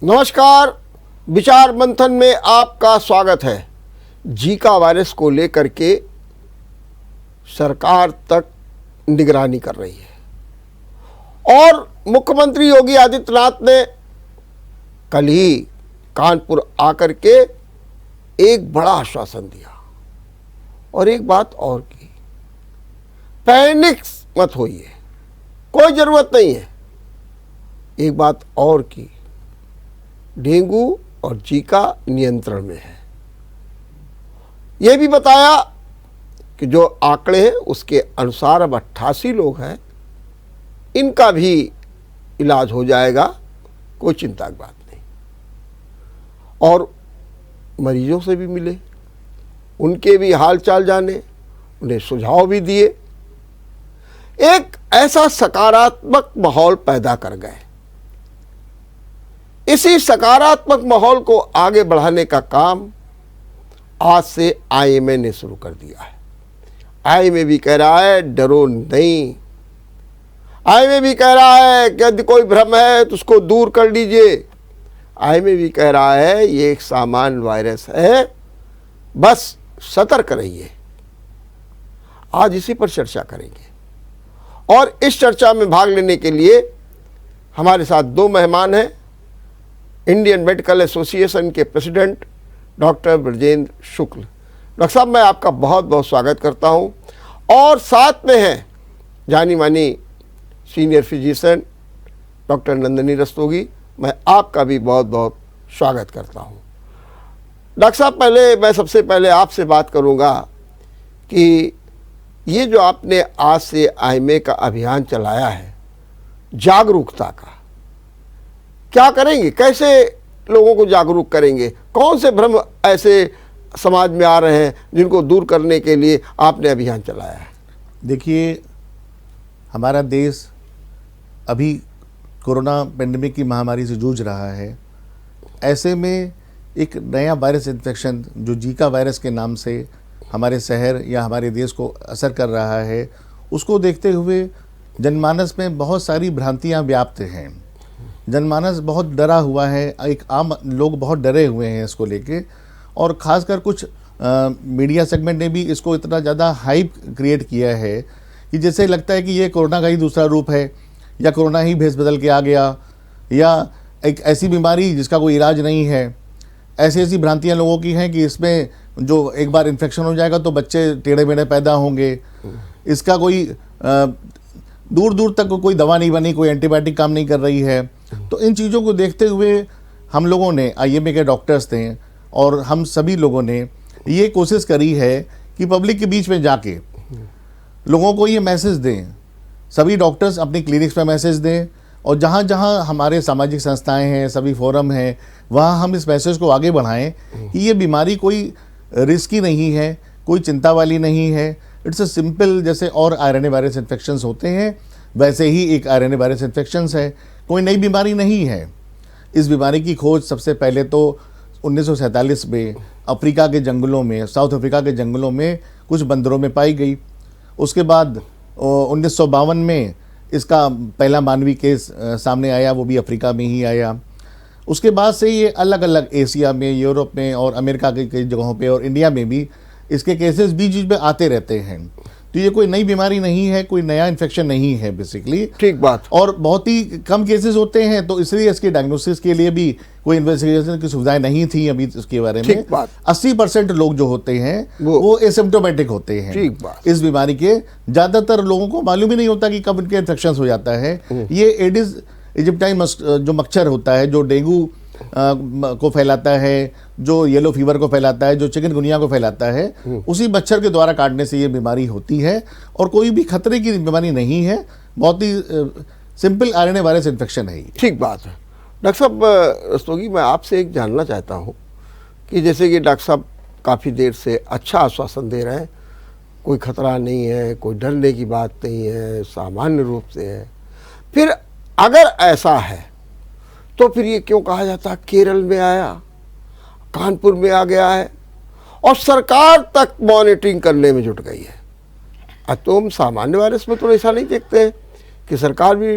नमस्कार। विचार मंथन में आपका स्वागत है। जीका वायरस को लेकर के सरकार तक निगरानी कर रही है और मुख्यमंत्री योगी आदित्यनाथ ने कल ही कानपुर आकर के एक बड़ा आश्वासन दिया और एक बात और की, पैनिक मत होइए, कोई जरूरत नहीं है। एक बात और की, डेंगू और जीका नियंत्रण में है। यह भी बताया कि जो आंकड़े हैं उसके अनुसार अब 88 लोग हैं, इनका भी इलाज हो जाएगा, कोई चिंता की बात नहीं। और मरीजों से भी मिले, उनके भी हालचाल जाने, उन्हें सुझाव भी दिए, एक ऐसा सकारात्मक माहौल पैदा कर गए। इसी सकारात्मक माहौल को आगे बढ़ाने का काम आज से आईएमए ने शुरू कर दिया है। आईएमए भी कह रहा है डरो नहीं। आईएमए भी कह रहा है कि यदि कोई भ्रम है तो उसको दूर कर लीजिए। आईएमए भी कह रहा है ये एक सामान्य वायरस है, बस सतर्क रहिए। आज इसी पर चर्चा करेंगे और इस चर्चा में भाग लेने के लिए हमारे साथ दो मेहमान हैं। इंडियन मेडिकल एसोसिएशन के प्रेसिडेंट डॉक्टर ब्रजेंद्र शुक्ल। डॉक्टर साहब, मैं आपका बहुत बहुत स्वागत करता हूं। और साथ में हैं जानी मानी senior physician doctor Nandini Rastogi. मैं आपका भी बहुत बहुत स्वागत करता हूं। डॉक्टर साहब, मैं सबसे पहले आपसे बात करूंगा कि ये जो आपने आज से आईएमए का अभियान चलाया है जागरूकता का, क्या करेंगे, कैसे लोगों को जागरूक करेंगे, कौन से भ्रम ऐसे समाज में आ रहे हैं जिनको दूर करने के लिए आपने अभियान चलाया है? देखिए, हमारा देश अभी कोरोना पेंडेमिक की महामारी से जूझ रहा है। ऐसे में एक नया वायरस इन्फेक्शन जो जीका वायरस के नाम से हमारे शहर या हमारे देश को असर कर रहा है, उसको देखते हुए जनमानस में बहुत सारी भ्रांतियां व्याप्त हैं। जनमानस बहुत डरा हुआ है, एक आम लोग बहुत डरे हुए हैं इसको लेके। और ख़ासकर कुछ मीडिया सेगमेंट ने भी इसको इतना ज़्यादा हाइप क्रिएट किया है कि जैसे लगता है कि ये कोरोना का ही दूसरा रूप है, या कोरोना ही भेस बदल के आ गया, या एक ऐसी बीमारी जिसका कोई इलाज नहीं है। ऐसी भ्रांतियां लोगों की हैं कि इसमें जो एक बार इन्फेक्शन हो जाएगा तो बच्चे टेढ़े मेढ़े पैदा होंगे, इसका कोई दूर दूर तक कोई दवा नहीं बनी, कोई एंटीबायोटिक काम नहीं कर रही है। तो इन चीज़ों को देखते हुए हम लोगों ने, आईएमए के डॉक्टर्स थे और हम सभी लोगों ने ये कोशिश करी है कि पब्लिक के बीच में जाके लोगों को ये मैसेज दें। सभी डॉक्टर्स अपनी क्लिनिक्स में मैसेज दें और जहाँ जहाँ हमारे सामाजिक संस्थाएं हैं, सभी फोरम हैं, वहाँ हम इस मैसेज को आगे बढ़ाएं कि ये बीमारी कोई रिस्की नहीं है, कोई चिंता वाली नहीं है। इट्स अ सिंपल, जैसे और आरएनए वायरस इन्फेक्शंस होते हैं वैसे ही एक आरएनए वायरस इन्फेक्शंस है, कोई नई बीमारी नहीं है। इस बीमारी की खोज सबसे पहले तो 1947 में अफ्रीका के जंगलों में, साउथ अफ्रीका के जंगलों में कुछ बंदरों में पाई गई। उसके बाद 1952 में इसका पहला मानवीय केस सामने आया, वो भी अफ्रीका में ही आया। उसके बाद से ये अलग अलग एशिया में, यूरोप में और अमेरिका के कई जगहों पे और इंडिया में भी इसके केसेस बीच बीच में आते रहते हैं। तो ये कोई नई बीमारी नहीं है, कोई नया इन्फेक्शन नहीं है बेसिकली। ठीक बात। और बहुत ही कम केसेस होते हैं, तो इसलिए इसके डायग्नोसिस के लिए भी कोई इन्वेस्टिगेशन की सुविधाएं नहीं थी अभी इसके बारे में। 80% लोग जो होते हैं वो एसिम्प्टोमेटिक होते हैं। ठीक बात। इस बीमारी के ज़्यादातर लोगों को मालूम ही नहीं होता कि कब इनके इन्फेक्शन हो जाता है। ये एडिस इजिप्टाइन जो मच्छर होता है, जो डेंगू को फैलाता है, जो येलो फीवर को फैलाता है, जो चिकनगुनिया को फैलाता है, उसी मच्छर के द्वारा काटने से ये बीमारी होती है और कोई भी खतरे की बीमारी नहीं है। बहुत ही सिंपल आरएनए वायरस इन्फेक्शन है। ठीक बात है। डॉक्टर साहब रस्तोगी, मैं आपसे एक जानना चाहता हूँ कि जैसे कि डॉक्टर साहब काफ़ी देर से अच्छा आश्वासन दे रहे हैं, कोई खतरा नहीं है, कोई डरने की बात नहीं है, सामान्य रूप से है। फिर अगर ऐसा है तो फिर ये क्यों कहा जाता केरल में आया, कानपुर में आ गया है और सरकार तक मॉनिटरिंग करने में जुट गई है? तो हम सामान्य वायरस में तो ऐसा नहीं देखते हैं कि सरकार भी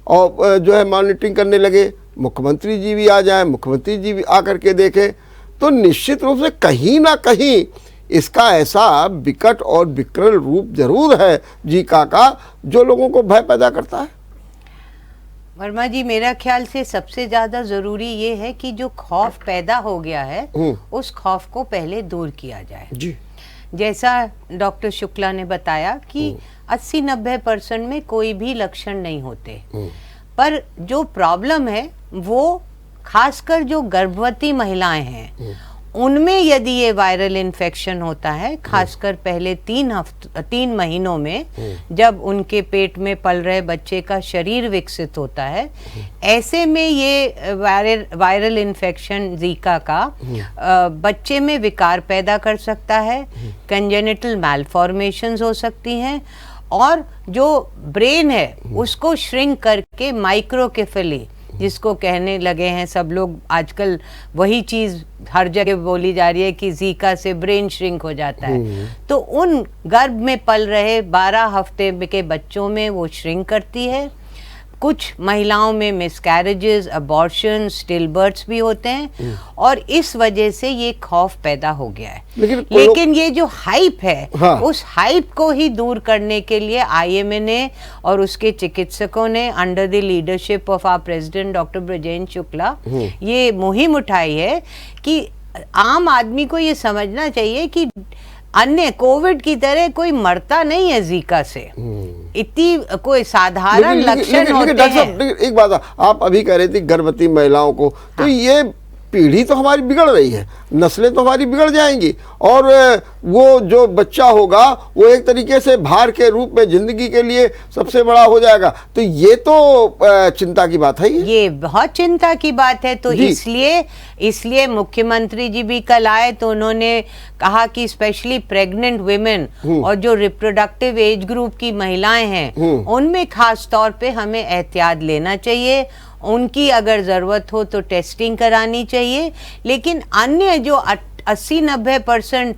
और जो है मॉनिटरिंग करने लगे, मुख्यमंत्री जी भी आ जाएं, मुख्यमंत्री जी भी आकर के देखें, तो निश्चित रूप से कहीं ना कहीं इसका ऐसा विकट और विकराल रूप जरूर है जीका का, जो लोगों को भय पैदा करता है। वर्मा जी, मेरा ख्याल से सबसे ज्यादा जरूरी ये है कि जो खौफ पैदा हो गया है उस खौफ को पहले दूर किया जाए जी। जैसा डॉक्टर शुक्ला ने बताया कि 80-90% में कोई भी लक्षण नहीं होते, पर जो प्रॉब्लम है वो खासकर जो गर्भवती महिलाएं हैं उनमें यदि ये वायरल इन्फेक्शन होता है, खासकर पहले 3 महीनों में जब उनके पेट में पल रहे बच्चे का शरीर विकसित होता है, ऐसे में ये वायरल इन्फेक्शन जीका का बच्चे में विकार पैदा कर सकता है, कंजेनिटल मैलफॉर्मेशंस हो सकती हैं, और जो ब्रेन है उसको श्रिंक करके माइक्रोकेफेली, जिसको कहने लगे हैं सब लोग आजकल, वही चीज हर जगह बोली जा रही है कि जीका से ब्रेन श्रिंक हो जाता है, तो उन गर्भ में पल रहे 12 हफ्ते के बच्चों में वो श्रिंक करती है। कुछ महिलाओं में मिसकैरेजेस, अबॉर्शन, स्टिल बर्थ्स भी होते हैं, और इस वजह से ये खौफ पैदा हो गया है। लेकिन ये जो हाइप है, हाँ। उस हाइप को ही दूर करने के लिए IMA ने और उसके चिकित्सकों ने under the leadership of our president doctor Brajendra Shukla ये मुहिम उठाई है कि आम आदमी को ये समझना चाहिए कि अन्य कोविड की तरह कोई मरता नहीं है जीका से, इतनी कोई साधारण लक्षण होते हैं। डॉक्टर साहब, एक बात, आप अभी कह रहे थे गर्भवती महिलाओं को, तो ये पीढ़ी तो हमारी बिगड़ रही है, नस्लें तो हमारी बिगड़ जाएंगी, और वो जो बच्चा होगा वो एक तरीके से भार के रूप में जिंदगी के लिए सबसे बड़ा हो जाएगा। तो ये तो चिंता की बात है। ये बहुत चिंता की बात है। तो इसलिए मुख्यमंत्री जी भी कल आए तो उन्होंने कहा कि स्पेशली प्रेग्नेंट वुमेन और जो रिप्रोडक्टिव एज ग्रुप की महिलाएं हैं उनमें खास तौर पे हमें एहतियात लेना चाहिए, उनकी अगर ज़रूरत हो तो टेस्टिंग करानी चाहिए। लेकिन अन्य जो 80-90%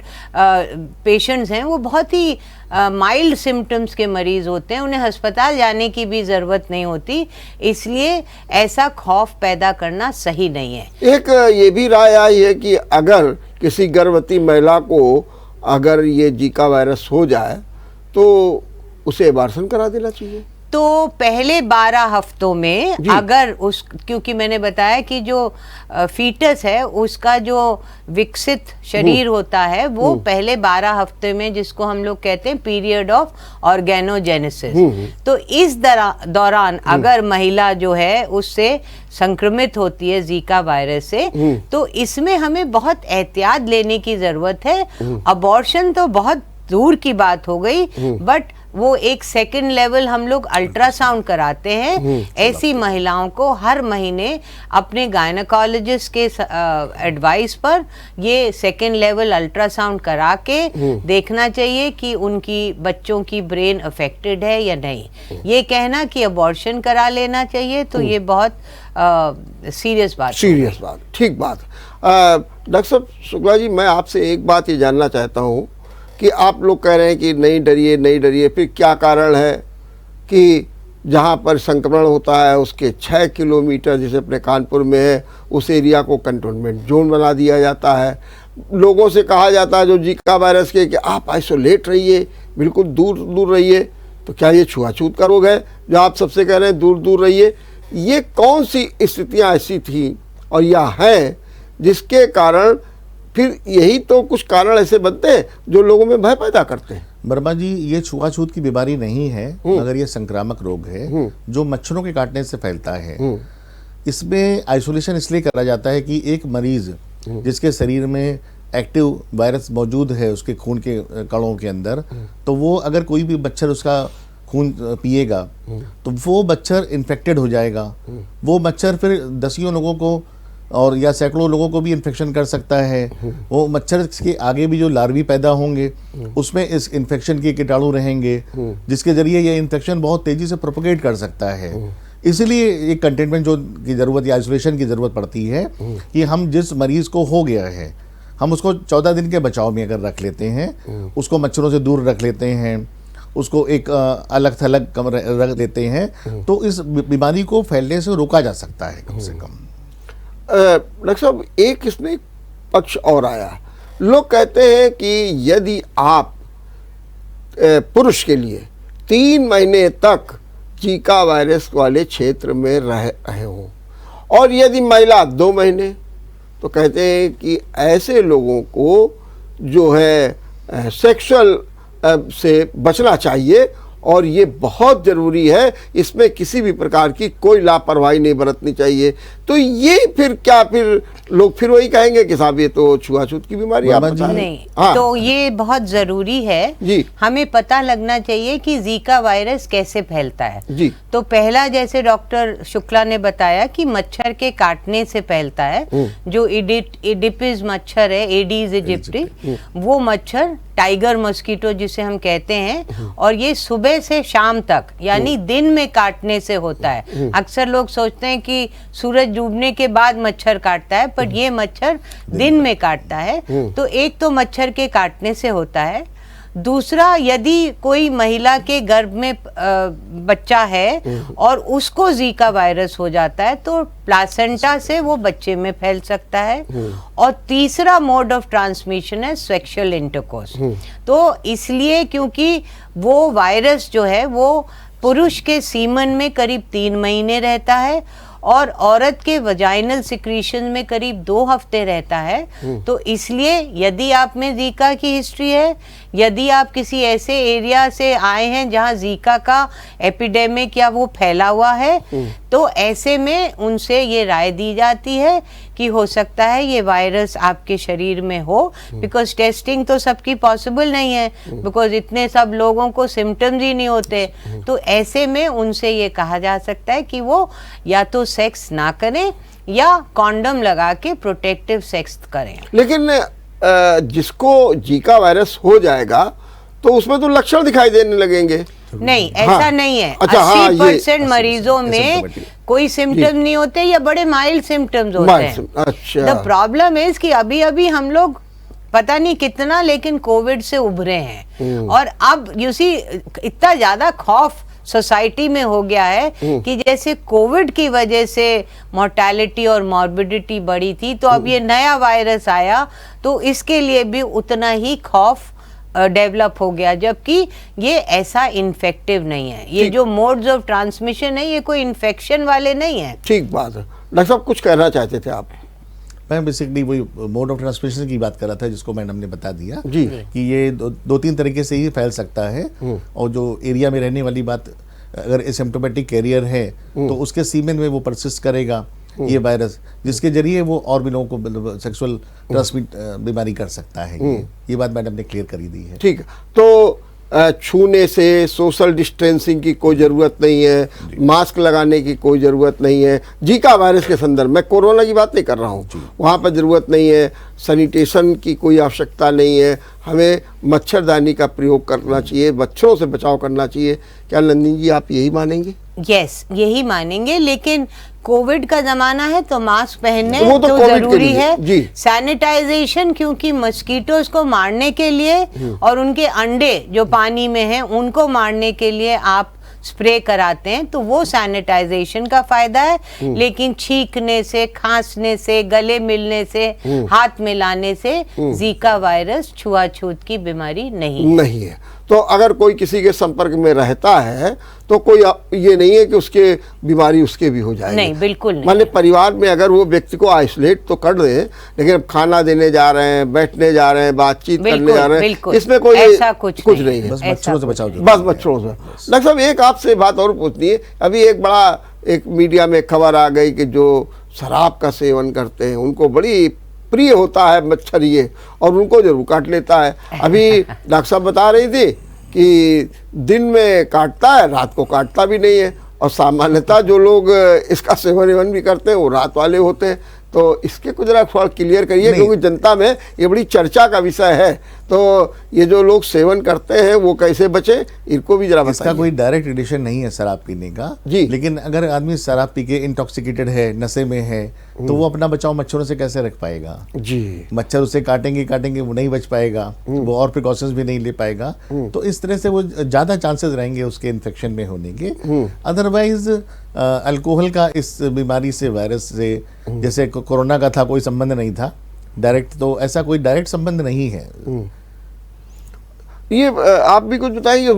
पेशेंट्स हैं वो बहुत ही माइल्ड सिम्टम्स के मरीज होते हैं, उन्हें अस्पताल जाने की भी ज़रूरत नहीं होती, इसलिए ऐसा खौफ पैदा करना सही नहीं है। एक ये भी राय आई है कि अगर किसी गर्भवती महिला को अगर ये जीका वायरस हो जाए तो उसे एबार्शन करा देना चाहिए। तो पहले 12 हफ्तों में अगर क्योंकि मैंने बताया कि जो फीटस है उसका जो विकसित शरीर होता है वो पहले 12 हफ्ते में, जिसको हम लोग कहते हैं पीरियड ऑफ ऑर्गेनोजेनेसिस, तो इस दौरान अगर महिला जो है उससे संक्रमित होती है जीका वायरस से, तो इसमें हमें बहुत एहतियात लेने की जरूरत है। अबॉर्शन तो बहुत दूर की बात हो गई, बट वो एक सेकंड लेवल हम लोग अल्ट्रासाउंड कराते हैं। ऐसी महिलाओं को हर महीने अपने गायनेकोलॉजिस्ट के एडवाइस पर ये सेकंड लेवल अल्ट्रासाउंड करा के देखना चाहिए कि उनकी बच्चों की ब्रेन अफेक्टेड है या नहीं। ये कहना कि अबॉर्शन करा लेना चाहिए तो ये बहुत सीरियस बात। ठीक बात। डॉक्टर साहब शुक्ला जी, मैं आपसे एक बात ये जानना चाहता हूँ कि आप लोग कह रहे हैं कि नहीं डरिए, फिर क्या कारण है कि जहाँ पर संक्रमण होता है उसके 6 किलोमीटर, जैसे अपने कानपुर में है, उस एरिया को कंटेनमेंट जोन बना दिया जाता है। लोगों से कहा जाता है जो जीका वायरस के कि आप आइसोलेट रहिए, बिल्कुल दूर रहिए। तो क्या ये छुआछूत का रोग है जो आप सबसे कह रहे हैं दूर रहिए? ये कौन सी स्थितियाँ ऐसी थी और या हैं जिसके कारण फिर यही तो कुछ कारण ऐसे बनते हैं जो लोगों में भय पैदा करते हैं? वर्मा जी, ये छुआछूत की बीमारी नहीं है, मगर ये संक्रामक रोग है जो मच्छरों के काटने से फैलता है। इसमें आइसोलेशन इसलिए करा जाता है कि एक मरीज जिसके शरीर में एक्टिव वायरस मौजूद है उसके खून के कणों के अंदर, तो वो अगर कोई भी मच्छर उसका खून पिएगा तो वो मच्छर इन्फेक्टेड हो जाएगा। वो मच्छर फिर दसियों लोगों को और या सैकड़ों लोगों को भी इन्फेक्शन कर सकता है। वो मच्छर के आगे भी जो लार्वी पैदा होंगे उसमें इस इन्फेक्शन के कीटाणु रहेंगे, जिसके जरिए ये इन्फेक्शन बहुत तेजी से प्रोपोगेट कर सकता है। इसलिए एक कंटेनमेंट जो की ज़रूरत या आइसोलेशन की ज़रूरत पड़ती है कि हम जिस मरीज़ को हो गया है हम उसको 14 दिन के बचाव में अगर रख लेते हैं, उसको मच्छरों से दूर रख लेते हैं, उसको एक अलग थलग कमरे रख देते हैं, तो इस बीमारी को फैलने से रोका जा सकता है कम से कम। डॉक्टर साहब, एक इसमें एक पक्ष और आया। लोग कहते हैं कि यदि आप पुरुष के लिए 3 महीने तक जीका वायरस वाले क्षेत्र में रहे हों और यदि महिला 2 महीने, तो कहते हैं कि ऐसे लोगों को जो है सेक्सुअल से बचना चाहिए और ये बहुत ज़रूरी है, इसमें किसी भी प्रकार की कोई लापरवाही नहीं बरतनी चाहिए। तो ये फिर क्या, फिर लोग फिर वही कहेंगे कि साहब ये तो छुआछूत की बीमारी आप बता रहे हैं। नहीं, हाँ। तो ये बहुत जरूरी है जी। हमें पता लगना चाहिए कि जीका वायरस कैसे फैलता है। जी। तो पहला, जैसे डॉक्टर शुक्ला ने बताया कि मच्छर के काटने से फैलता है। जो इडिपिस मच्छर है, एडीज इजिप्टी, वो मच्छर टाइगर मस्कीटो जिसे हम कहते हैं, और ये सुबह से शाम तक यानी दिन में काटने से होता है। अक्सर लोग सोचते हैं कि सूरज डूबने के बाद मच्छर काटता है, पर ये मच्छर दिन में काटता है। तो एक तो मच्छर के काटने से होता है। दूसरा, यदि कोई महिला के गर्भ में बच्चा है और उसको जीका वायरस हो जाता है तो प्लासेंटा से वो बच्चे में फैल सकता है। और तीसरा मोड ऑफ ट्रांसमिशन है सेक्सुअल इंटरकोर्स। तो इसलिए क्योंकि वो वायरस जो है वो पुरुष के सीमन में करीब 3 महीने रहता है और औरत के वजाइनल सिक्रीशन में करीब 2 हफ्ते रहता है। तो इसलिए यदि आप में जीका की हिस्ट्री है, यदि आप किसी ऐसे एरिया से आए हैं जहां जीका का एपिडेमिक या वो फैला हुआ है, तो ऐसे में उनसे ये राय दी जाती है कि हो सकता है ये वायरस आपके शरीर में हो। बिकॉज टेस्टिंग तो सबकी पॉसिबल नहीं है, बिकॉज इतने सब लोगों को सिम्टम्स ही नहीं होते। तो ऐसे में उनसे ये कहा जा सकता है कि वो या तो सेक्स ना करें या कॉन्डम लगा के प्रोटेक्टिव सेक्स करें। लेकिन जिसको जीका वायरस हो जाएगा तो उसमें तो लक्षण दिखाई देने लगेंगे। नहीं, ऐसा हाँ। नहीं है। अच्छा, 80% मरीजों में asymptomatic। कोई सिम्टम नहीं होते या बड़े माइल्ड सिम्टम्स होते हैं। अच्छा। द प्रॉब्लम इज कि अभी अभी हम लोग पता नहीं कितना लेकिन कोविड से उभरे हैं, और अब यू सी इतना ज्यादा खौफ सोसाइटी में हो गया है कि जैसे कोविड की वजह से मोर्टेलिटी और मॉर्बिडिटी बढ़ी थी, तो अब ये नया वायरस आया तो इसके लिए भी उतना ही खौफ डेवलप हो गया, जबकि ये ऐसा इन्फेक्टिव नहीं है। ये जो मोड्स ऑफ ट्रांसमिशन है ये कोई इन्फेक्शन वाले नहीं है। ठीक बात है। डॉक्टर साहब कुछ कहना चाहते थे आप? मैं बेसिकली वही मोड ऑफ ट्रांसमिशन की बात कर रहा था, जिसको मैडम ने बता दिया जी। कि ये 2-3 तरीके से ही फैल सकता है। और जो एरिया में रहने वाली बात, अगर एसिम्प्टोमेटिक कैरियर है तो उसके सीमेन में वो परसिस्ट करेगा ये वायरस, जिसके जरिए वो और भी लोगों को सेक्सुअल ट्रांसमिट बीमारी कर सकता है। ये बात मैडम ने क्लियर करी दी है। ठीक है। तो छूने से, सोशल डिस्टेंसिंग की कोई ज़रूरत नहीं है, मास्क लगाने की कोई ज़रूरत नहीं है। जीका वायरस के संदर्भ में, कोरोना की बात नहीं कर रहा हूँ, वहाँ पर ज़रूरत नहीं है। सैनिटेशन की कोई आवश्यकता नहीं है। हमें मच्छरदानी का प्रयोग करना चाहिए, मच्छरों से बचाव करना चाहिए। क्या नंदिनी जी आप यही मानेंगे? यस, यही मानेंगे। लेकिन कोविड का जमाना है तो मास्क पहनने वो तो कोविड के जरूरी लिए, है। जी। सैनिटाइजेशन, क्योंकि मस्कीटोज को मारने के लिए और उनके अंडे जो पानी में हैं उनको मारने के लिए आप स्प्रे कराते हैं, तो वो सैनिटाइजेशन का फायदा है। लेकिन छींकने से, खांसने से, गले मिलने से, हाथ मिलाने से जीका वायरस छुआछूत की बीमारी नहीं है। तो अगर कोई किसी के संपर्क में रहता है तो कोई ये नहीं है कि उसके बीमारी उसके भी हो जाएगी। नहीं, बिल्कुल नहीं। माने परिवार में अगर वो व्यक्ति को आइसोलेट तो कर दे, लेकिन अब खाना देने जा रहे हैं, बैठने जा रहे हैं, बातचीत करने जा रहे हैं, इसमें कोई ऐसा कुछ नहीं है। बस मच्छरों से बचाव। बस मच्छरों से। डॉक्टर साहब एक आपसे बात और पूछनी है। अभी एक मीडिया में खबर आ गई कि जो शराब का सेवन करते हैं उनको बड़ी प्रिय होता है मच्छर ये, और उनको जरूर काट लेता है। अभी डॉक्टर साहब बता रही थी कि दिन में काटता है, रात को काटता भी नहीं है, और सामान्यतः जो लोग इसका सेवन भी करते हैं वो रात वाले होते हैं। तो इसके कुछ जरा थोड़ा क्लियर करिए, क्योंकि जनता में ये बड़ी चर्चा का विषय है। तो ये जो लोग सेवन करते हैं वो कैसे बचे, इनको भी जरा इसका बताइए। कोई डायरेक्ट रिलेशन नहीं है शराब पीने का जी। लेकिन अगर आदमी शराब पी के इंटॉक्सिकेटेड है, नशे में है, तो वो अपना बचाव मच्छरों से कैसे रख पाएगा? जी मच्छर उसे काटेंगे वो नहीं बच पाएगा, वो और प्रिकॉशंस भी नहीं ले पाएगा, तो इस तरह से वो ज़्यादा चांसेस रहेंगे उसके इन्फेक्शन में होने के। अदरवाइज अल्कोहल का इस बीमारी से, वायरस से, जैसे कोरोना का था कोई संबंध नहीं था डायरेक्ट, तो ऐसा कोई डायरेक्ट संबंध नहीं है। ये आप भी कुछ बताइए,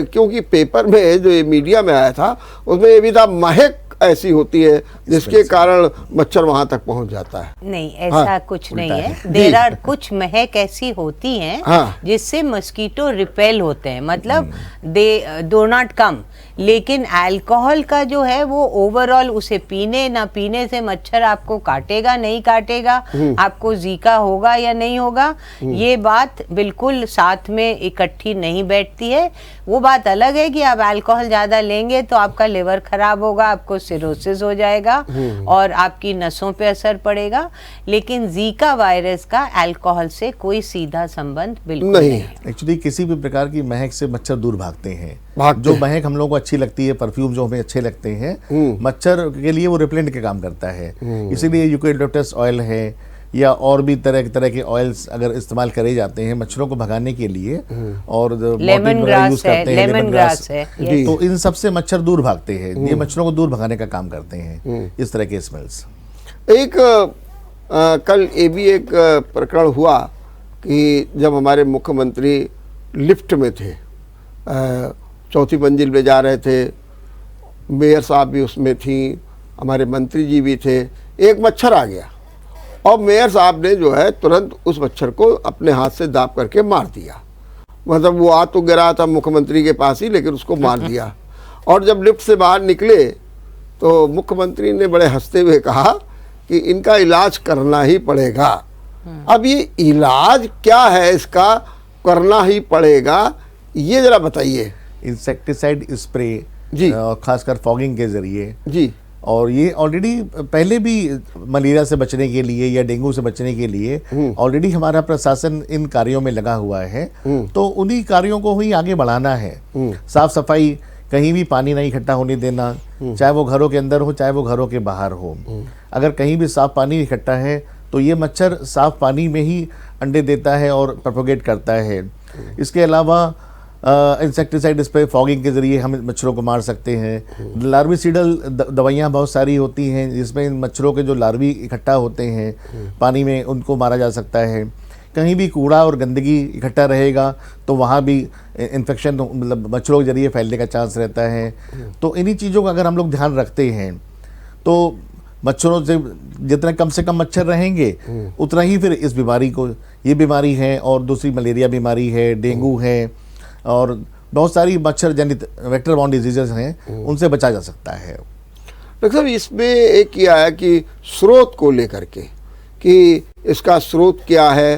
क्योंकि पेपर में जो ये मीडिया में आया था उसमें ये भी था महक ऐसी होती है जिसके कारण मच्छर वहां तक पहुंच जाता है। नहीं, ऐसा हाँ, कुछ नहीं उल्टा है। देर आर कुछ महक ऐसी होती हैं हाँ। जिससे मस्कीटो रिपेल होते हैं, मतलब दे डो नॉट कम। लेकिन अल्कोहल का जो है वो ओवरऑल, उसे पीने ना पीने से मच्छर आपको काटेगा नहीं काटेगा, आपको जीका होगा या नहीं होगा, ये बात बिल्कुल साथ में इकट्ठी नहीं बैठती है। वो बात अलग है कि आप अल्कोहल ज्यादा लेंगे तो आपका लिवर खराब होगा, आपको सिरोसिस हो जाएगा और आपकी नसों पे असर पड़ेगा, लेकिन जीका वायरस का अल्कोहल से कोई सीधा संबंध बिल्कुल नहीं नहीं है। है। एक्चुअली किसी भी प्रकार की महक से मच्छर दूर भागते हैं। भागते जो हैं। महक हम लोगों को अच्छी लगती है, परफ्यूम जो हमें अच्छे लगते हैं, मच्छर के लिए वो रिपेलेंट के काम करता है। इसीलिए यूकेलिप्टस ऑयल है या और भी तरह के ऑयल्स अगर इस्तेमाल करे जाते हैं मच्छरों को भगाने के लिए, और लेमन ग्रास है, लेमन ग्रास है, जी। तो इन सब से मच्छर दूर भागते हैं। ये मच्छरों को दूर भगाने का काम करते हैं इस तरह के स्मेल्स। एक कल ये भी एक प्रकरण हुआ कि जब हमारे मुख्यमंत्री लिफ्ट में थे, चौथी मंजिल पे जा रहे थे, मेयर साहब भी उसमें थी, हमारे मंत्री जी भी थे, एक मच्छर आ गया और मेयर साहब ने जो है तुरंत उस मच्छर को अपने हाथ से दाब करके मार दिया। मतलब वो आ तो गिरा था मुख्यमंत्री के पास ही, लेकिन उसको मार दिया। और जब लिफ्ट से बाहर निकले तो मुख्यमंत्री ने बड़े हंसते हुए कहा कि इनका इलाज करना ही पड़ेगा। अब ये इलाज क्या है, इसका करना ही पड़ेगा, ये जरा बताइए। इंसेक्टिसाइड स्प्रे जी। खासकर फॉगिंग के जरिए, जी और ये ऑलरेडी पहले भी मलेरिया से बचने के लिए या डेंगू से बचने के लिए ऑलरेडी हमारा प्रशासन इन कार्यों में लगा हुआ है, तो उन्हीं कार्यों को ही आगे बढ़ाना है। साफ सफाई, कहीं भी पानी नहीं इकट्ठा होने देना, चाहे वो घरों के अंदर हो चाहे वो घरों के बाहर हो। अगर कहीं भी साफ पानी इकट्ठा है तो ये मच्छर साफ पानी में ही अंडे देता है और प्रोपोगेट करता है। इसके अलावा इंसेक्टिसाइड स्प्रे, फॉगिंग के जरिए हम मच्छरों को मार सकते हैं। लार्विसिडल दवाइयाँ बहुत सारी होती हैं जिसमें इन मच्छरों के जो लार्वी इकट्ठा होते हैं पानी में, उनको मारा जा सकता है। कहीं भी कूड़ा और गंदगी इकट्ठा रहेगा तो वहाँ भी इन्फेक्शन, मतलब मच्छरों के जरिए फैलने का चांस रहता है। तो इन्हीं चीज़ों का अगर हम लोग ध्यान रखते हैं तो मच्छरों से जितना कम से कम मच्छर रहेंगे उतना ही फिर इस बीमारी को, ये बीमारी है और दूसरी मलेरिया बीमारी है, डेंगू है और बहुत सारी मच्छर जनित वेक्टर बॉर्न डिजीजेस हैं, उनसे बचा जा सकता है। डॉक्टर साहब, इसमें एक किया है कि स्रोत को लेकर के कि इसका स्रोत क्या है,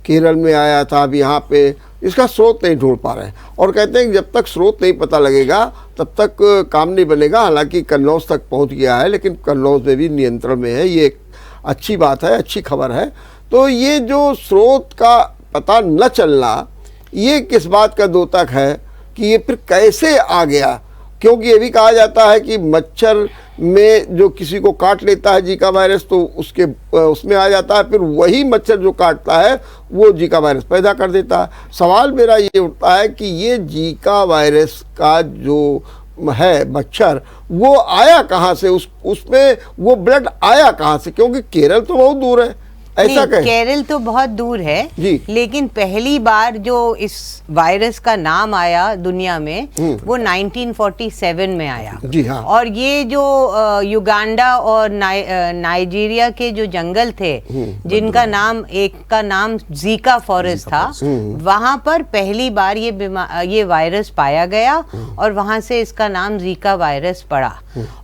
केरल में आया था, अब यहाँ पे इसका स्रोत नहीं ढूंढ पा रहे हैं और कहते हैं कि जब तक स्रोत नहीं पता लगेगा तब तक काम नहीं बनेगा। हालांकि कन्नौज तक पहुँच गया है, लेकिन कन्नौज में भी नियंत्रण में है, ये एक अच्छी बात है, अच्छी खबर है। तो ये जो स्रोत का पता न चलना, ये किस बात का द्योतक है कि ये फिर कैसे आ गया? क्योंकि ये भी कहा जाता है कि मच्छर में जो किसी को काट लेता है जीका वायरस तो उसमें आ जाता है, फिर वही मच्छर जो काटता है वो जीका वायरस पैदा कर देता है। सवाल मेरा ये उठता है कि ये जीका वायरस का जो है मच्छर, वो आया कहाँ से, उसमें वो ब्लड आया कहाँ से? क्योंकि केरल तो बहुत दूर है, ऐसा कहें। केरल तो बहुत दूर है जी। लेकिन पहली बार जो इस वायरस का नाम आया दुनिया में वो 1947 में आया। जी हाँ। और ये जो युगांडा और नाइजीरिया के जो जंगल थे जिनका नाम, एक का नाम जीका फॉरेस्ट था, वहां पर पहली बार ये वायरस पाया गया और वहां से इसका नाम जीका वायरस पड़ा।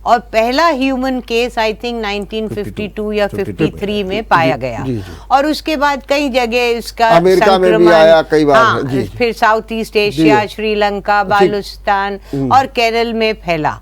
और पहला ह्यूमन केस आई थिंक 1952 या 53 में पाया गया। आया जी, जी। और उसके बाद कई जगह इसका अमेरिका में भी संक्रमण, आया कई बार। हाँ, जी, जी। फिर साउथ ईस्ट एशिया, जी। श्रीलंका, बालूचिस्तान और केरल में फैला।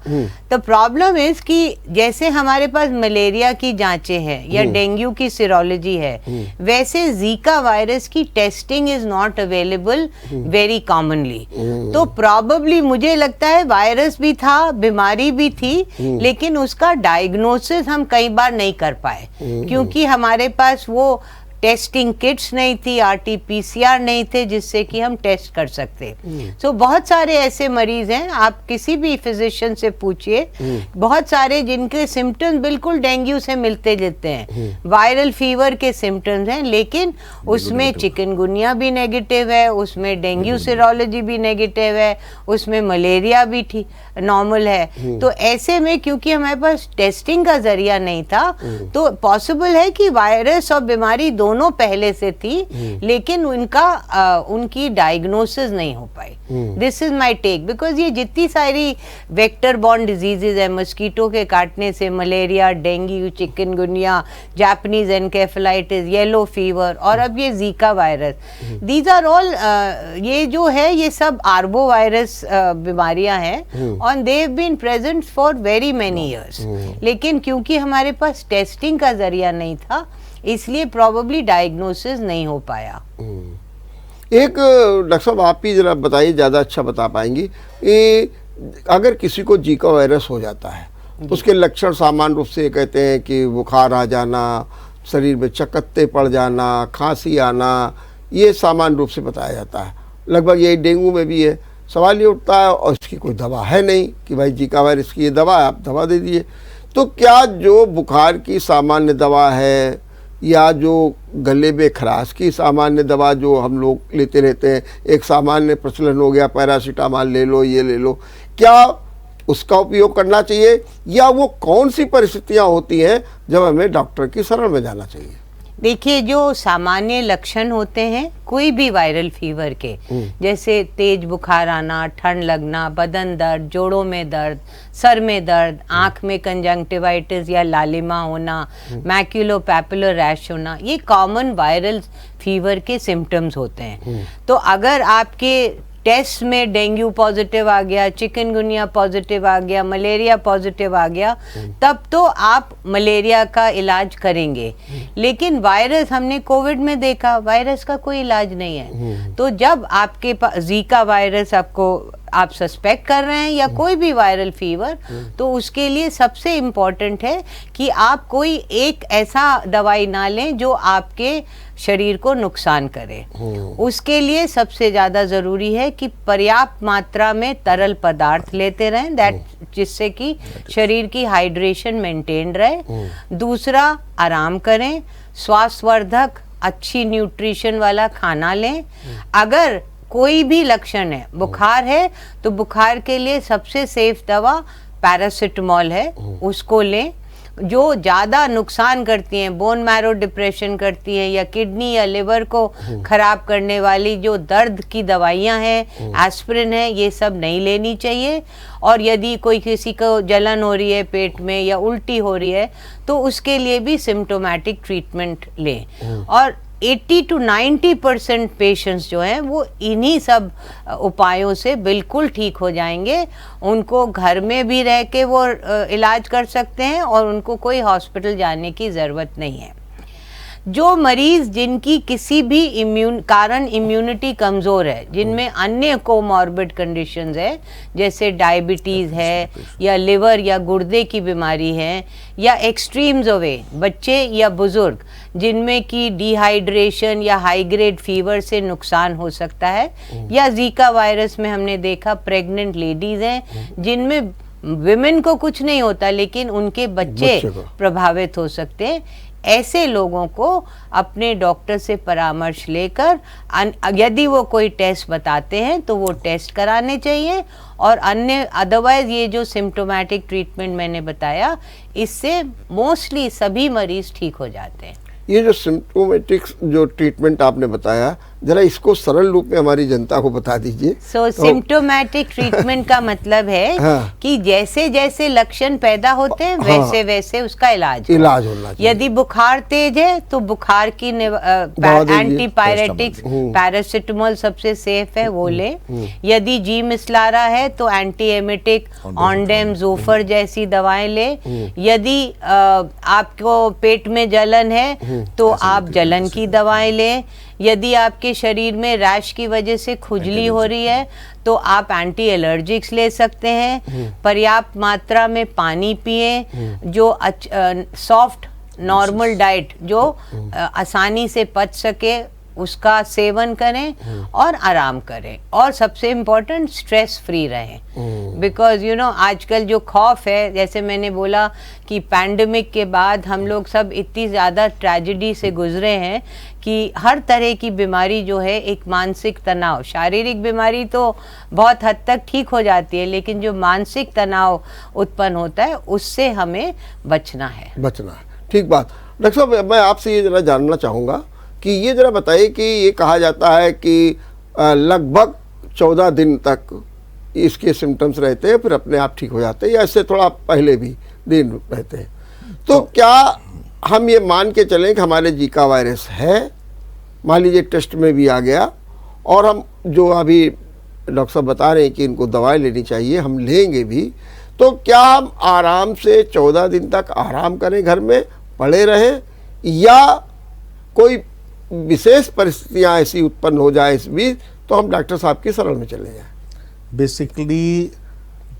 तो प्रॉब्लम इज कि जैसे हमारे पास मलेरिया की जांचें हैं या डेंगू की सीरोलॉजी है, वैसे जीका वायरस की testing is not available very commonly. तो प्रॉबेबली मुझे लगता है वायरस भी था, बीमारी भी थी, लेकिन उसका डायग्नोसिस हम कई बार नहीं कर पाए क्योंकि हमारे पास वो टेस्टिंग किट्स नहीं थी, RT-PCR नहीं थे जिससे कि हम टेस्ट कर सकते। सो बहुत सारे ऐसे मरीज हैं, आप किसी भी फिजिशियन से पूछिए, बहुत सारे जिनके सिम्टम्स बिल्कुल डेंगू से मिलते जुलते हैं, वायरल फीवर के सिम्टम्स हैं, लेकिन उसमें चिकनगुनिया भी नेगेटिव है, उसमें डेंगू सीरोलॉजी भी नेगेटिव है, उसमें मलेरिया भी ठीक नॉर्मल है। तो ऐसे में क्योंकि हमारे पास टेस्टिंग का जरिया नहीं था, तो पॉसिबल है कि वायरस और बीमारी दोनों पहले से थी, लेकिन उनकी डायग्नोसिस नहीं हो पाई। This is my take, because ये जितनी सारी वेक्टर बॉर्न डिजीजेज है, मस्कीटो के काटने से malaria, dengue, chikungunya, Japanese encephalitis, yellow fever और अब ये Zika virus, these are all, ये जो है ये सब आर्बो वायरस बीमारियां हैं और they have been present for very many years. लेकिन क्योंकि हमारे पास टेस्टिंग का जरिया नहीं था, इसलिए प्रोबेबली डायग्नोसिस नहीं हो पाया। एक डॉक्टर साहब आप ही जरा बताइए, ज़्यादा अच्छा बता पाएंगी, अगर किसी को जीका वायरस हो जाता है, उसके लक्षण सामान्य रूप से कहते हैं कि बुखार आ जाना, शरीर में चकत्ते पड़ जाना, खांसी आना, ये सामान्य रूप से बताया जाता है। लगभग यही डेंगू में भी है। सवाल ये उठता है और इसकी कोई दवा है नहीं कि भाई जीका वायरस की ये दवा है, आप दवा दे दीजिए। तो क्या जो बुखार की सामान्य दवा है या जो गले में खराश की सामान्य दवा जो हम लोग लेते रहते हैं, एक सामान्य प्रचलन हो गया पैरासीटामॉल ले लो, ये ले लो, क्या उसका उपयोग करना चाहिए या वो कौन सी परिस्थितियां होती हैं जब हमें डॉक्टर की शरण में जाना चाहिए? देखिए, जो सामान्य लक्षण होते हैं कोई भी वायरल फीवर के, जैसे तेज बुखार आना, ठंड लगना, बदन दर्द, जोड़ों में दर्द, सर में दर्द, आंख में कंजंक्टिवाइटिस या लालिमा होना, मैक्यूलोपैपुलर रैश होना, ये कॉमन वायरल फीवर के सिम्टम्स होते हैं। तो अगर आपके टेस्ट में डेंगू पॉजिटिव आ गया, चिकनगुनिया पॉजिटिव आ गया, मलेरिया पॉजिटिव आ गया, तब तो आप मलेरिया का इलाज करेंगे। लेकिन वायरस हमने कोविड में देखा, वायरस का कोई इलाज नहीं है। तो जब आपके पास जीका वायरस आप सस्पेक्ट कर रहे हैं या कोई भी वायरल फीवर, तो उसके लिए सबसे इम्पॉर्टेंट है कि आप कोई एक ऐसा दवाई ना लें जो आपके शरीर को नुकसान करे। उसके लिए सबसे ज़्यादा ज़रूरी है कि पर्याप्त मात्रा में तरल पदार्थ लेते रहें, दैट जिससे कि शरीर की हाइड्रेशन मेंटेन रहे। दूसरा, आराम करें, स्वास्थ्यवर्धक अच्छी न्यूट्रिशन वाला खाना लें। अगर कोई भी लक्षण है, बुखार है, तो बुखार के लिए सबसे सेफ दवा पैरासिटामॉल है, उसको लें। जो ज़्यादा नुकसान करती हैं, बोन मैरो डिप्रेशन करती हैं या किडनी या लिवर को खराब करने वाली जो दर्द की दवाइयां हैं, एस्पिरिन है, ये सब नहीं लेनी चाहिए। और यदि कोई किसी को जलन हो रही है पेट में या उल्टी हो रही है, तो उसके लिए भी सिम्टोमेटिक ट्रीटमेंट लें। और 80 to 90% पेशेंट्स जो हैं वो इन्हीं सब उपायों से बिल्कुल ठीक हो जाएंगे। उनको घर में भी रह के वो इलाज कर सकते हैं और उनको कोई हॉस्पिटल जाने की ज़रूरत नहीं है। जो मरीज़ जिनकी किसी भी इम्यूनिटी कमज़ोर है, जिनमें अन्य कोमॉर्बिड कंडीशंस है, जैसे डायबिटीज़ है या लिवर या गुर्दे की बीमारी है या एक्सट्रीम्स ऑफ एज, बच्चे या बुज़ुर्ग जिनमें कि डिहाइड्रेशन या हाई ग्रेड फीवर से नुकसान हो सकता है, या जीका वायरस में हमने देखा प्रेग्नेंट लेडीज़ हैं जिनमें विमेन को कुछ नहीं होता लेकिन उनके बच्चे प्रभावित हो सकते हैं। ऐसे लोगों को अपने डॉक्टर से परामर्श लेकर यदि वो कोई टेस्ट बताते हैं तो वो टेस्ट कराने चाहिए। और अन्य अदरवाइज ये जो सिम्टोमेटिक ट्रीटमेंट मैंने बताया, इससे मोस्टली सभी मरीज ठीक हो जाते हैं। ये जो सिम्टोमेटिक जो ट्रीटमेंट आपने बताया, जरा इसको सरल रूप में हमारी जनता को बता दीजिए। सो सिम्टोमेटिक ट्रीटमेंट का मतलब है हाँ। कि जैसे जैसे लक्षण पैदा होते हैं वैसे वैसे उसका इलाज होना चाहिए। यदि बुखार तेज है तो बुखार की एंटीपायरेटिक्स, पैरासिटामोल सबसे सेफ है, वो ले। यदि जी मिसला रहा है तो एंटी एमेटिक, ऑनडेम, जोफर जैसी दवाएं ले। यदि आपको पेट में जलन है तो आप जलन की दवाएं लें। यदि आपके शरीर में रैश की वजह से खुजली हो रही है तो आप एंटी एलर्जिक्स ले सकते हैं। पर्याप्त मात्रा में पानी पिए। जो सॉफ्ट नॉर्मल डाइट जो आसानी से पच सके उसका सेवन करें और आराम करें। और सबसे इम्पोर्टेंट स्ट्रेस फ्री रहें, बिकॉज यू नो आजकल जो खौफ है, जैसे मैंने बोला कि पैंडेमिक के बाद हम लोग सब इतनी ज़्यादा ट्रेजेडी से गुजरे हैं कि हर तरह की बीमारी जो है, एक मानसिक तनाव, शारीरिक बीमारी तो बहुत हद तक ठीक हो जाती है, लेकिन जो मानसिक तनाव उत्पन्न होता है उससे हमें बचना है। ठीक बात। डॉक्टर साहब, मैं आपसे ये जरा जानना चाहूँगा कि ये जरा बताइए कि ये कहा जाता है कि लगभग 14 दिन तक इसके सिम्टम्स रहते हैं, फिर अपने आप ठीक हो जाते हैं, या इससे थोड़ा पहले भी दिन रहते हैं। तो क्या हम ये मान के चलें कि हमारे जीका वायरस है, मान लीजिए टेस्ट में भी आ गया, और हम जो अभी डॉक्टर साहब बता रहे हैं कि इनको दवाई लेनी चाहिए, हम लेंगे भी, तो क्या हम आराम से 14 दिन तक आराम करें, घर में पड़े रहें, या कोई विशेष परिस्थितियां ऐसी उत्पन्न हो जाए इस बीच तो हम डॉक्टर साहब की शरण में चले जाएं? बेसिकली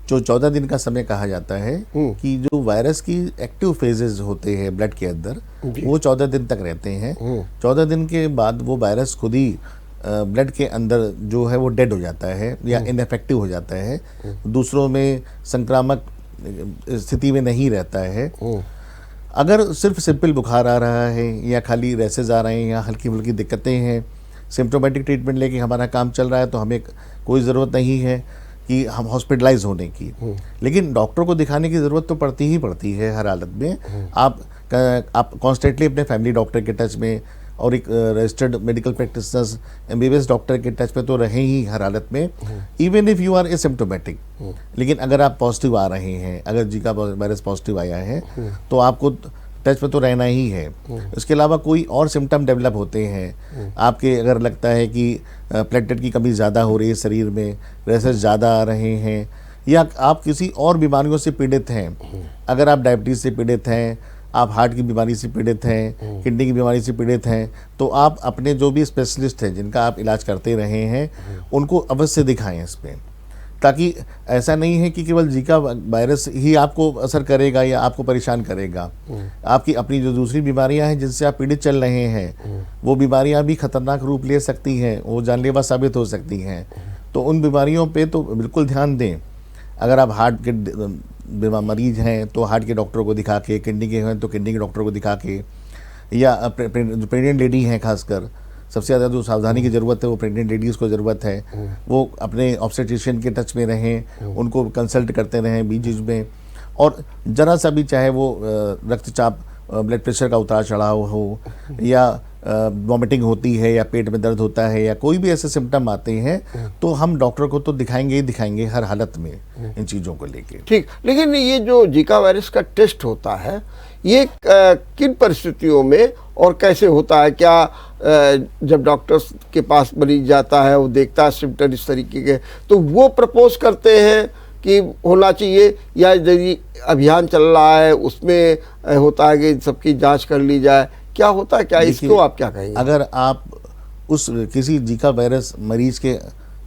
जो 14 दिन का समय कहा जाता है कि जो वायरस की एक्टिव फेजेस होते हैं ब्लड के अंदर, वो 14 दिन तक रहते हैं। 14 दिन के बाद वो वायरस खुद ही ब्लड के अंदर जो है वो डेड हो जाता है या इनएफेक्टिव हो जाता है, दूसरों में संक्रामक स्थिति में नहीं रहता है। अगर सिर्फ सिंपल बुखार आ रहा है या खाली रैसेज आ रहे हैं या हल्की फुल्की दिक्कतें हैं, सिम्टोमेटिक ट्रीटमेंट लेके हमारा काम चल रहा है, तो हमें कोई ज़रूरत नहीं है कि हम हॉस्पिटलाइज होने की। लेकिन डॉक्टर को दिखाने की ज़रूरत तो पड़ती ही पड़ती है हर हालत में। आप कॉन्स्टेंटली अपने फैमिली डॉक्टर के टच में और एक registered medical practitioners MBBS doctor के टच में तो रहें ही हर हालत में, even if you are asymptomatic. लेकिन अगर आप पॉजिटिव आ रहे हैं, अगर जीका वायरस पॉजिटिव आया है, तो आपको टच में तो रहना ही है। इसके अलावा कोई और सिम्टम डेवलप होते हैं आपके, अगर लगता है कि प्लेटलेट की कमी ज़्यादा हो रही है शरीर में, रैसेस ज़्यादा आ रहे हैं, या आप किसी और बीमारियों से पीड़ित हैं, अगर आप डायबिटीज़ से पीड़ित हैं, आप हार्ट की बीमारी से पीड़ित हैं, किडनी की बीमारी से पीड़ित हैं, तो आप अपने जो भी स्पेशलिस्ट हैं जिनका आप इलाज करते रहे हैं उनको अवश्य दिखाएं इसमें, ताकि ऐसा नहीं है कि केवल जीका वायरस ही आपको असर करेगा या आपको परेशान करेगा। आपकी अपनी जो दूसरी बीमारियां हैं जिनसे आप पीड़ित चल रहे हैं, वो बीमारियां भी खतरनाक रूप ले सकती हैं, वो जानलेवा साबित हो सकती हैं। तो उन बीमारियों पे तो बिल्कुल ध्यान दें। अगर आप हार्ट के मरीज हैं तो हार्ट के डॉक्टर को दिखा के, किडनी के हैं तो किडनी के डॉक्टर को दिखा के, या प्रेग्नेंट लेडी हैं खासकर, सबसे ज़्यादा जो सावधानी की ज़रूरत है वो प्रेग्नेंट लेडीज़ को ज़रूरत है। वो अपने ऑब्स्टेट्रिशियन के टच में रहें, उनको कंसल्ट करते रहें बीच बीच में, और ज़रा सा भी चाहे वो रक्तचाप, ब्लड प्रेशर का उतार चढ़ाव हो, या वॉमिटिंग होती है, या पेट में दर्द होता है, या कोई भी ऐसे सिम्टम आते हैं, तो हम डॉक्टर को तो दिखाएंगे ही दिखाएंगे हर हालत में इन चीज़ों को लेके। ठीक, लेकिन ये जो जीका वायरस का टेस्ट होता है, ये किन परिस्थितियों में और कैसे होता है? क्या जब डॉक्टर के पास मरीज जाता है, वो देखता है सिम्टम इस तरीके के, तो वो प्रपोज करते हैं कि होना चाहिए, या यदि अभियान चल रहा है उसमें होता है कि सबकी जांच कर ली जाए, क्या होता है? क्या इसको आप क्या कहेंगे? अगर आप उस किसी जीका वायरस मरीज के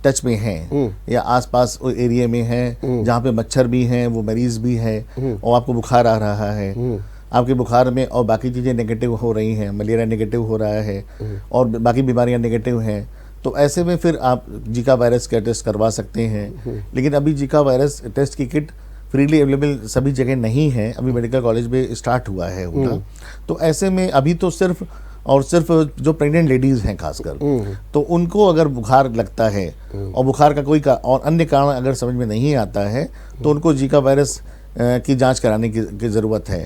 टच में हैं या आसपास एरिया में हैं जहाँ पे मच्छर भी हैं, वो मरीज भी हैं, और आपको बुखार आ रहा है, आपके बुखार में और बाकी चीज़ें नेगेटिव हो रही हैं, मलेरिया नेगेटिव हो रहा है और बाकी बीमारियां नेगेटिव हैं, तो ऐसे में फिर आप जीका वायरस का टेस्ट करवा सकते हैं। लेकिन अभी जीका वायरस टेस्ट की किट फ्रीली अवेलेबल सभी जगह नहीं है, अभी मेडिकल कॉलेज में स्टार्ट हुआ है होना। तो ऐसे में अभी तो सिर्फ और सिर्फ जो प्रेग्नेंट लेडीज़ हैं खासकर, तो उनको अगर बुखार लगता है और बुखार का कोई और अन्य कारण अगर समझ में नहीं आता है, तो उनको जीका वायरस की जांच कराने की ज़रूरत है।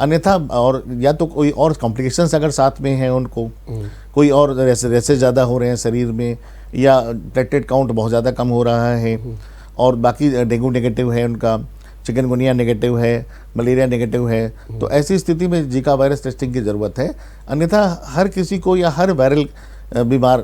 अन्यथा और या तो कोई और कॉम्प्लिकेशंस अगर साथ में हैं उनको, कोई और रेसे ज़्यादा हो रहे हैं शरीर में, या प्लेटलेट काउंट बहुत ज़्यादा कम हो रहा है, और बाकी डेंगू नेगेटिव है उनका, चिकनगुनिया नेगेटिव है, मलेरिया नेगेटिव है, तो ऐसी स्थिति में जीका वायरस टेस्टिंग की ज़रूरत है। अन्यथा हर किसी को या हर वायरल बीमार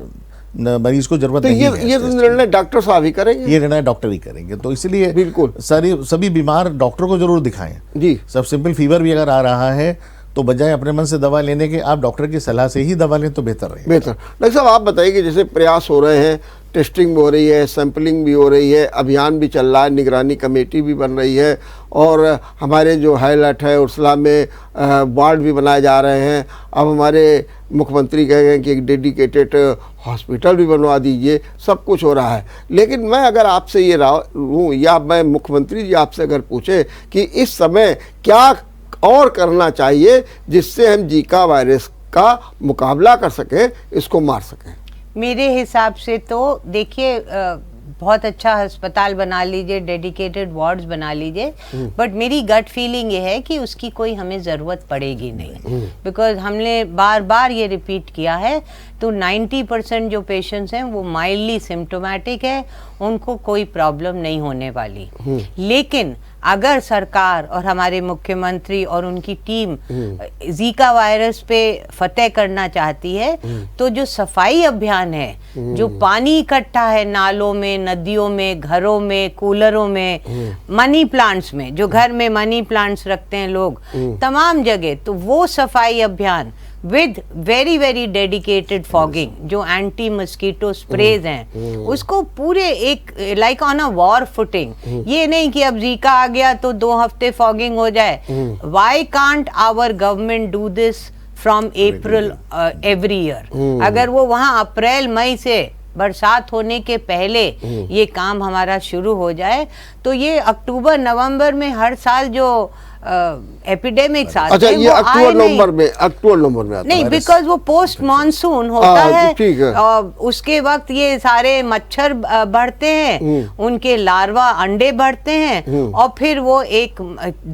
मरीज को जरूरत नहीं है। ये निर्णय डॉक्टर साहब ही करेंगे, ये निर्णय डॉक्टर ही करेंगे। तो इसलिए बिल्कुल सभी बीमार डॉक्टर को जरूर दिखाएं जी। सब सिंपल फीवर भी अगर आ रहा है तो बजाय अपने मन से दवा लेने के आप डॉक्टर की सलाह से ही दवा लें तो बेहतर रहेगा। बेहतर। डॉक्टर साहब आप बताइए कि जैसे प्रयास हो रहे हैं, टेस्टिंग भी हो रही है, सैंपलिंग भी हो रही है, अभियान भी चल रहा है, निगरानी कमेटी भी बन रही है, और हमारे जो हाईलाइट है उर्सला में वार्ड भी बनाए जा रहे हैं। अब हमारे मुख्यमंत्री कह गए हैं कि एक डेडिकेटेड हॉस्पिटल भी बनवा दीजिए, सब कुछ हो रहा है। लेकिन मैं अगर आपसे ये लूँ, या मैं मुख्यमंत्री जी आपसे अगर पूछे कि इस समय क्या और करना चाहिए जिससे हम जीका वायरस का मुकाबला कर सकें, इसको मार सकें। मेरे हिसाब से तो देखिए, बहुत अच्छा अस्पताल बना लीजिए, डेडिकेटेड वार्ड्स बना लीजिए, बट मेरी गट फीलिंग ये है कि उसकी कोई हमें ज़रूरत पड़ेगी नहीं, बिकॉज हमने बार बार ये रिपीट किया है। तो 90% जो पेशेंट्स हैं वो माइल्डली सिम्टोमेटिक है, उनको कोई प्रॉब्लम नहीं होने वाली। लेकिन अगर सरकार और हमारे मुख्यमंत्री और उनकी टीम जीका वायरस पे फतेह करना चाहती है, तो जो सफाई अभियान है, जो पानी इकट्ठा है नालों में, नदियों में, घरों में, कूलरों में, मनी प्लांट्स में, जो घर में मनी प्लांट्स रखते हैं लोग, तमाम जगह, तो वो सफाई अभियान with very very dedicated fogging, जो एंटी मस्कीटो स्प्रेज हैं, उसको पूरे एक like on a war footing. ये नहीं कि अब जीका आ गया तो 2 हफ्ते फॉगिंग हो जाए। Why can't our government do this from April every year? अगर वो वहाँ अप्रैल मई से बरसात होने के पहले ये काम हमारा शुरू हो जाए, तो ये अक्टूबर नवंबर में हर साल जो एपिडेमिक्स आते अच्छा, हैं, ये वो अक्टूबर नवंबर में आता नहीं, है। बिकॉज वो पोस्ट मानसून होता है, ठीक है। उसके वक्त ये सारे मच्छर बढ़ते हैं, उनके लार्वा अंडे बढ़ते हैं, और फिर वो एक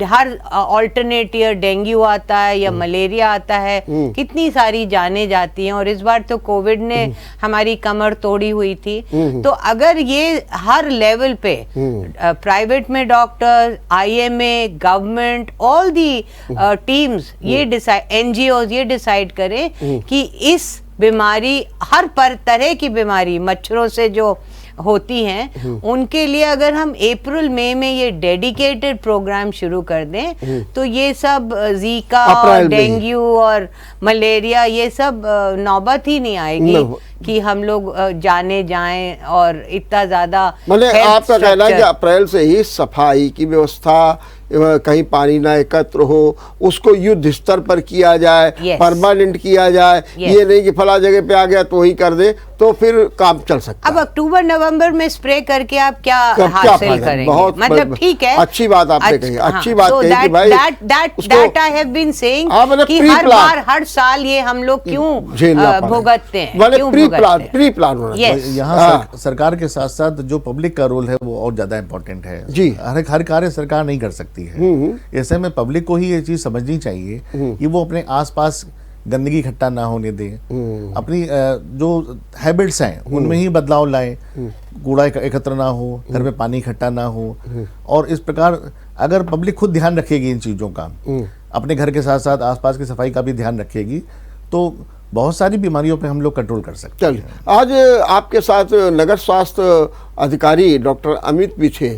हर ऑल्टरनेट ईयर डेंगू आता है या मलेरिया आता है, कितनी सारी जाने जाती हैं। और इस बार तो कोविड ने हमारी कमर तोड़ी हुई थी। तो अगर ये हर लेवल पे प्राइवेट में doctor, IMA, government, all the teams ये डिसाइड, NGOs ये डिसाइड करें कि इस बीमारी, हर तरह की बीमारी मच्छरों से जो होती हैं, उनके लिए अगर हम अप्रैल मई में ये डेडिकेटेड प्रोग्राम शुरू कर दें, तो ये सब जीका और डेंगू और मलेरिया, ये सब नौबत ही नहीं आएगी कि हम लोग जाने जाएं और इतना ज्यादा। मतलब आपका कहना है कि अप्रैल से ही सफाई की व्यवस्था, कहीं पानी ना एकत्र हो, उसको युद्ध स्तर पर किया जाए, परमानेंट किया जाए। ये नहीं कि फला जगह पे आ गया तो वही कर दे, तो फिर काम चल सकता है। अब अक्टूबर नवंबर में स्प्रे करके आप क्या हासिल करेंगे? बहुत मतलब ठीक है, अच्छी बात आपने कही, अच्छी बात कही कि भाई that I have been saying कि हर बार हर साल ये हम लोग क्यों भुगतते हैं, प्री प्लान होना चाहिए। यहाँ सरकार के साथ साथ जो पब्लिक का रोल है वो और ज्यादा इम्पोर्टेंट है जी। हर कार्य सरकार नहीं कर सकती है। ऐसे में पब्लिक को ही ये चीज समझनी चाहिए कि वो अपने आसपास गंदगी इकट्ठा ना होने दें, अपनी जो हैबिट्स हैं उनमें ही बदलाव लाएं, कूड़ा एकत्र ना हो, घर में पानी इकट्ठा ना हो। और इस प्रकार अगर पब्लिक खुद ध्यान रखेगी इन चीज़ों का, अपने घर के साथ साथ आसपास की सफाई का भी ध्यान रखेगी, तो बहुत सारी बीमारियों पे हम लोग कंट्रोल कर सकते हैं। आज आपके साथ नगर स्वास्थ्य अधिकारी डॉक्टर अमित भी थे,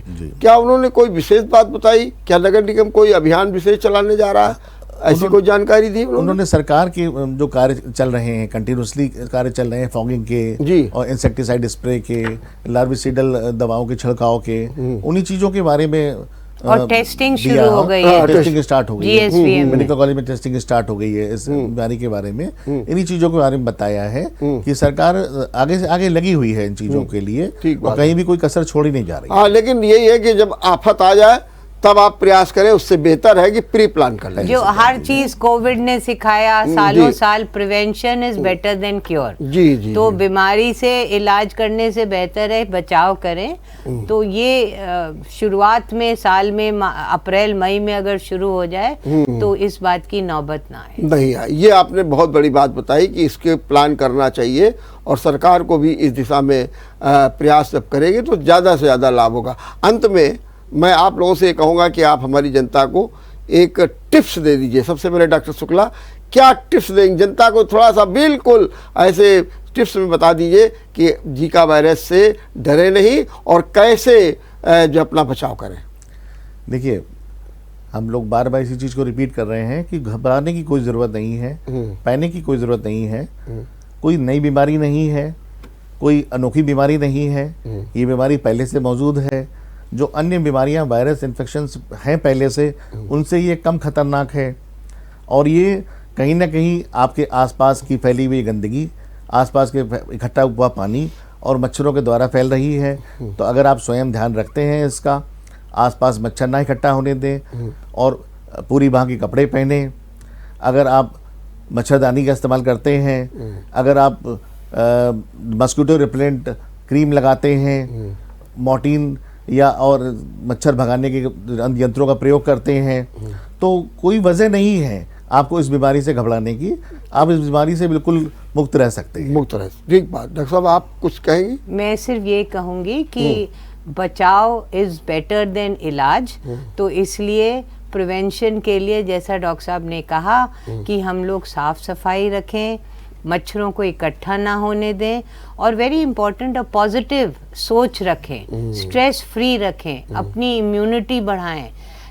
क्या उन्होंने कोई विशेष बात बताई? क्या नगर निगम कोई अभियान विशेष चलाने जा रहा है? ऐसी कोई जानकारी दी उन्होंने? सरकार के जो कार्य चल रहे हैं, कंटिन्यूसली कार्य चल रहे हैं, फॉगिंग के और इंसेक्टिसाइड स्प्रे के, लार्विसिडल दवाओं के छिड़काव के, उन्हीं चीज़ों के बारे में। और टेस्टिंग शुरू हो गई है, टेस्टिंग स्टार्ट हो गई है, मेडिकल कॉलेज में टेस्टिंग स्टार्ट हो गई है इस बीमारी के बारे में। इन्हीं चीज़ों के बारे में बताया है कि सरकार आगे से आगे लगी हुई है इन चीज़ों के लिए, और कहीं भी कोई कसर छोड़ी नहीं जा रही। हाँ, लेकिन यही है कि जब आफत आ जाए तब आप प्रयास करें। उससे बेहतर है कि प्री प्लान कर लें। जो हर चीज कोविड ने सिखाया, सालों जी। साल prevention is better than cure. जी जी तो जी। बीमारी से इलाज करने से बेहतर है बचाव करें। तो ये शुरुआत में साल में अप्रैल मई में अगर शुरू हो जाए तो इस बात की नौबत ना आए। नहीं आए। ये आपने बहुत बड़ी बात बताई कि इसके प्लान करना चाहिए और सरकार को भी इस दिशा में प्रयास जब करेगी तो ज़्यादा से ज़्यादा लाभ होगा। अंत में मैं आप लोगों से कहूँगा कि आप हमारी जनता को एक टिप्स दे दीजिए। सबसे पहले डॉक्टर शुक्ला क्या टिप्स देंगे जनता को? थोड़ा सा बिल्कुल ऐसे टिप्स में बता दीजिए कि जीका वायरस से डरे नहीं और कैसे जो अपना बचाव करें। देखिए, हम लोग बार बार इसी चीज़ को रिपीट कर रहे हैं कि घबराने की कोई ज़रूरत नहीं है, पैनिक की कोई ज़रूरत नहीं है। कोई नई बीमारी नहीं है, कोई अनोखी बीमारी नहीं है। ये बीमारी पहले से मौजूद है। जो अन्य बीमारियां, वायरस इन्फेक्शंस हैं पहले से, उनसे ये कम खतरनाक है। और ये कहीं ना कहीं आपके आसपास की फैली हुई गंदगी, आसपास के इकट्ठा हुआ पानी और मच्छरों के द्वारा फैल रही है। तो अगर आप स्वयं ध्यान रखते हैं इसका, आसपास मच्छर ना इकट्ठा होने दें और पूरी बांह के कपड़े पहने, अगर आप मच्छरदानी का इस्तेमाल करते हैं, अगर आप मस्कीटो रिपेलेंट क्रीम लगाते हैं, मॉर्टिन या और मच्छर भगाने के यंत्रों का प्रयोग करते हैं, तो कोई वजह नहीं है आपको इस बीमारी से घबराने की। आप इस बीमारी से बिल्कुल मुक्त रह सकते हैं। मुक्त रह। ठीक बात। डॉक्टर साहब आप कुछ कहेंगी? मैं सिर्फ ये कहूँगी कि बचाव इज बेटर देन इलाज। तो इसलिए प्रिवेंशन के लिए जैसा डॉक्टर साहब ने कहा कि हम लोग साफ सफाई रखें, मच्छरों को इकट्ठा ना होने दें और वेरी इंपॉर्टेंट पॉजिटिव सोच रखें, स्ट्रेस फ्री रखें, अपनी इम्यूनिटी बढ़ाएं,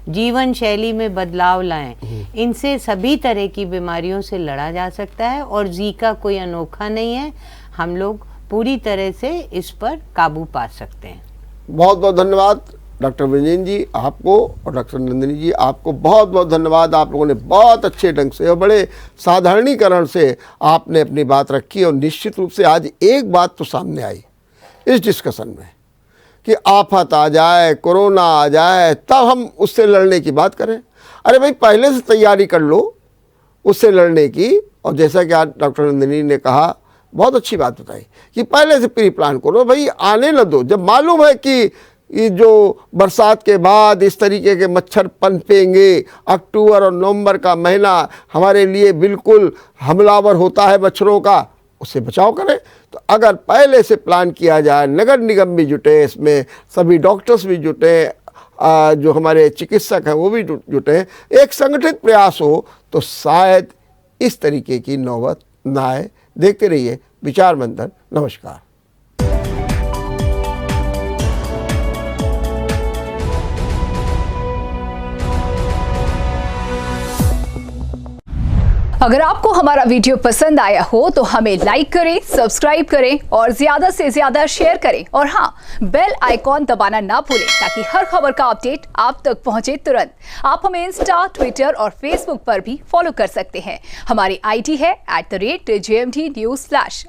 जीवन शैली में बदलाव लाएं। इनसे सभी तरह की बीमारियों से लड़ा जा सकता है और जीका कोई अनोखा नहीं है। हम लोग पूरी तरह से इस पर काबू पा सकते हैं। बहुत बहुत धन्यवाद डॉक्टर विजयन जी आपको और डॉक्टर नंदिनी जी आपको बहुत बहुत धन्यवाद। आप लोगों ने बहुत अच्छे ढंग से और बड़े साधारणीकरण से आपने अपनी बात रखी और निश्चित रूप से आज एक बात तो सामने आई इस डिस्कशन में कि आफत आ जाए, कोरोना आ जाए, तब हम उससे लड़ने की बात करें। अरे भाई पहले से तैयारी कर लो उससे लड़ने की। और जैसा कि आज डॉक्टर नंदिनी ने कहा, बहुत अच्छी बात बताई कि पहले से प्री प्लान करो। भाई आने न दो। जब मालूम है कि ये जो बरसात के बाद इस तरीके के मच्छर पनपेंगे, अक्टूबर और नवंबर का महीना हमारे लिए बिल्कुल हमलावर होता है मच्छरों का, उससे बचाव करें। तो अगर पहले से प्लान किया जाए, नगर निगम भी जुटे इसमें, सभी डॉक्टर्स भी जुटे, जो हमारे चिकित्सक हैं वो भी जुटे, एक संगठित प्रयास हो तो शायद इस तरीके की नौबत ना आए। देखते रहिए विचार मंथन। नमस्कार। अगर आपको हमारा वीडियो पसंद आया हो तो हमें लाइक करें, सब्सक्राइब करें और ज्यादा से ज्यादा शेयर करें। और हाँ, बेल आइकॉन दबाना ना भूलें ताकि हर खबर का अपडेट आप तक पहुंचे तुरंत। आप हमें इंस्टा, ट्विटर और फेसबुक पर भी फॉलो कर सकते हैं। हमारी आईडी है @JMT News Flash।